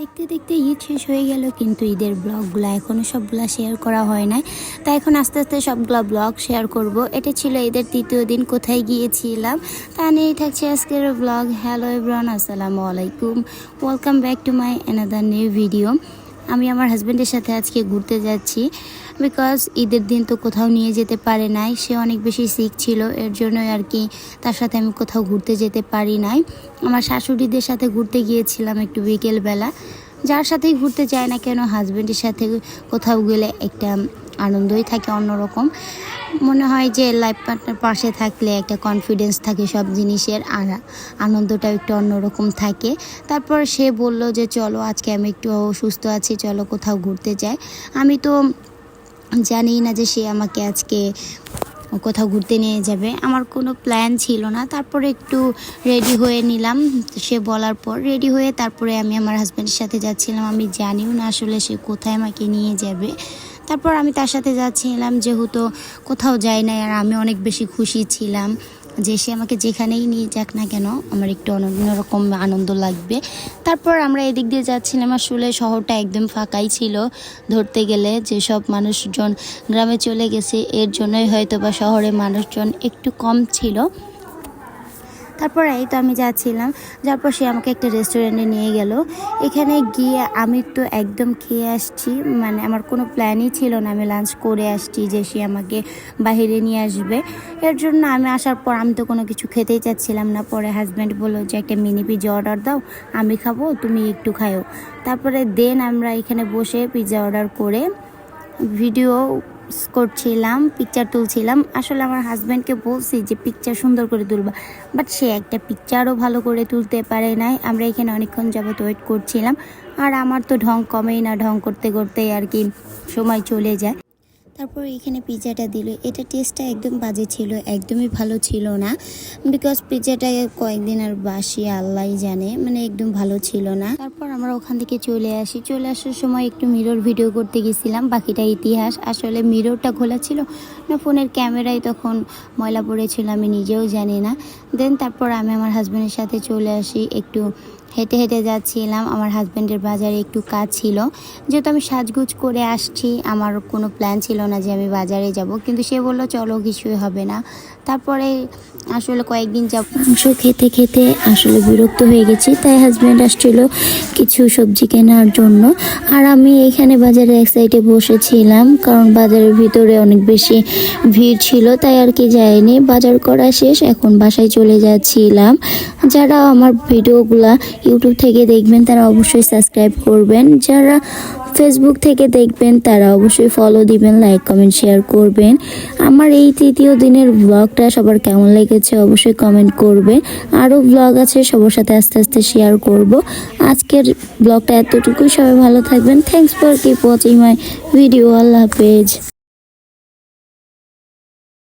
দেখতে দেখতে ঈদ শেষ হয়ে গেল, কিন্তু ঈদের ব্লগগুলো এখনও সবগুলা শেয়ার করা হয় নাই। তাই এখন আস্তে আস্তে সবগুলা ব্লগ শেয়ার করব। এটা ছিল ঈদের তৃতীয় দিন, কোথায় গিয়েছিলাম তা নিয়েই থাকছে আজকের ব্লগ। হ্যালো এভরিওয়ান, আসসালামু আলাইকুম, welcome back to my another new video. আমি আমার হাজব্যান্ডের সাথে আজকে ঘুরতে যাচ্ছি, বিকজ ঈদের দিন তো কোথাও নিয়ে যেতে পারে নাই, সে অনেক বেশি সিক ছিল, এর জন্যই আর কি তার সাথে আমি কোথাও ঘুরতে যেতে পারি নাই। আমার শাশুড়িদের সাথে ঘুরতে গিয়েছিলাম একটু বিকেলবেলা। যার সাথেই ঘুরতে যায় না কেন, হাজব্যান্ডের সাথে কোথাও গেলে একটা আনন্দই থাকে অন্যরকম। মনে হয় যে লাইফ পার্টনার পাশে থাকলে একটা কনফিডেন্স থাকে সব জিনিসের, আর আনন্দটাও একটু অন্যরকম থাকে। তারপর সে বলল যে চলো আজকে আমি একটু সুস্থ আছি, চলো কোথাও ঘুরতে যাই। আমি তো জানি না যে সে আমাকে আজকে কোথাও ঘুরতে নিয়ে যাবে, আমার কোনো প্ল্যান ছিল না। তারপরে একটু রেডি হয়ে নিলাম, সে বলার পর রেডি হয়ে তারপরে আমি আমার হাজব্যান্ডের সাথে যাচ্ছিলাম। আমি জানিও না আসলে সে কোথায় আমাকে নিয়ে যাবে। তারপর আমি তার সাথে যাচ্ছিলাম, যেহেতু কোথাও যাই নাই, আর আমি অনেক বেশি খুশি ছিলাম যে সে আমাকে যেখানেই নিয়ে যাক না কেন আমার একটু অন্যরকম আনন্দ লাগবে। তারপর আমরা এদিক দিয়ে যাচ্ছিলাম, আসলে শহরটা একদম ফাঁকাই ছিল ধরতে গেলে, যে সব মানুষজন গ্রামে চলে গেছে, এর জন্যই হয়তো বা শহরে মানুষজন একটু কম ছিল। তারপর এই তো আমি যাচ্ছিলাম, যারপর সে আমাকে একটা রেস্টুরেন্টে নিয়ে গেল। এখানে গিয়ে আমি তো একদম খেয়ে আসছি, মানে আমার কোনো প্ল্যানই ছিল না, আমি লাঞ্চ করে আসছি যে সে আমাকে বাইরে নিয়ে আসবে। এর জন্য আমি আসার পর আমি তো কোনো কিছু খেতেই চাচ্ছিলাম না। পরে হাজব্যান্ড বললো যে একটা মিনি পিৎজা অর্ডার দাও, আমি খাবো, তুমি একটু খাও। তারপরে দেন আমরা এখানে বসে পিৎজা অর্ডার করে ভিডিও করছিলাম, পিকচার তুলছিলাম। আসলে আমার হাজব্যান্ডকে বলছি যে পিকচার সুন্দর করে তুলবা, বাট সে একটা পিকচারও ভালো করে তুলতে পারে নাই। আমরা এখানে অনেকক্ষণ যাবত ওয়েট করছিলাম, আর আমার তো ঢং কমেই না, ঢং করতে করতেই আর কি সময় চলে যায়। তারপর এখানে পিৎজাটা দিল, এটা টেস্টটা একদম বাজে ছিল, একদমই ভালো ছিল না, বিকজ পিৎজাটা কয়েকদিন আর বাসি আল্লাহ জানে, মানে একদম ভালো ছিল না। তারপর আমরা ওখান থেকে চলে আসার সময় একটু মিরর ভিডিও করতে গেছিলাম, বাকিটা ইতিহাস। আসলে মিররটা খোলা ছিল না, ফোনের ক্যামেরায় তখন ময়লা পড়েছিল, আমি নিজেও জানি না। দেন তারপর আমি আমার হাজব্যান্ডের সাথে চলে আসি, একটু হেঁটে হেঁটে যাচ্ছিলাম। আমার হাজব্যান্ডের বাজারে একটু কাজ ছিল, যেহেতু আমি সাজগুজ করে আসছি, আমার কোনো প্ল্যান ছিল না যে আমি বাজারে যাব, কিন্তু সে বললো চলো, কিছুই হবে না। তারপরে আসলে কয়েকদিন মাংস খেতে খেতে আসলে বিরক্ত হয়ে গেছি, তাই হাজব্যান্ড আসছিল কিছু সবজি কেনার জন্য, আর আমি এখানে বাজারে এক সাইডে বসেছিলাম, কারণ বাজারের ভিতরে অনেক বেশি ভিড় ছিল, তাই আর কি যাইনি। বাজার করা শেষ, এখন বাসায় চলে যাচ্ছিলাম। যারা আমার ভিডিওগুলা ইউটিউব থেকে দেখবেন তারা অবশ্যই সাবস্ক্রাইব করবেন, যারা ফেসবুক থেকে দেখবেন তারা অবশ্যই ফলো দিবেন, লাইক কমেন্ট শেয়ার করবেন। আমার এই তৃতীয় দিনের ব্লগটা সবার কেমন লেগেছে অবশ্যই কমেন্ট করবেন। আরও ব্লগ আছে, সবার সাথে আস্তে আস্তে শেয়ার করব। আজকের ব্লগটা এতটুকুই, সবাই ভালো থাকবেন। Thanks for keep watching my video. আল্লাহ হাফেজ।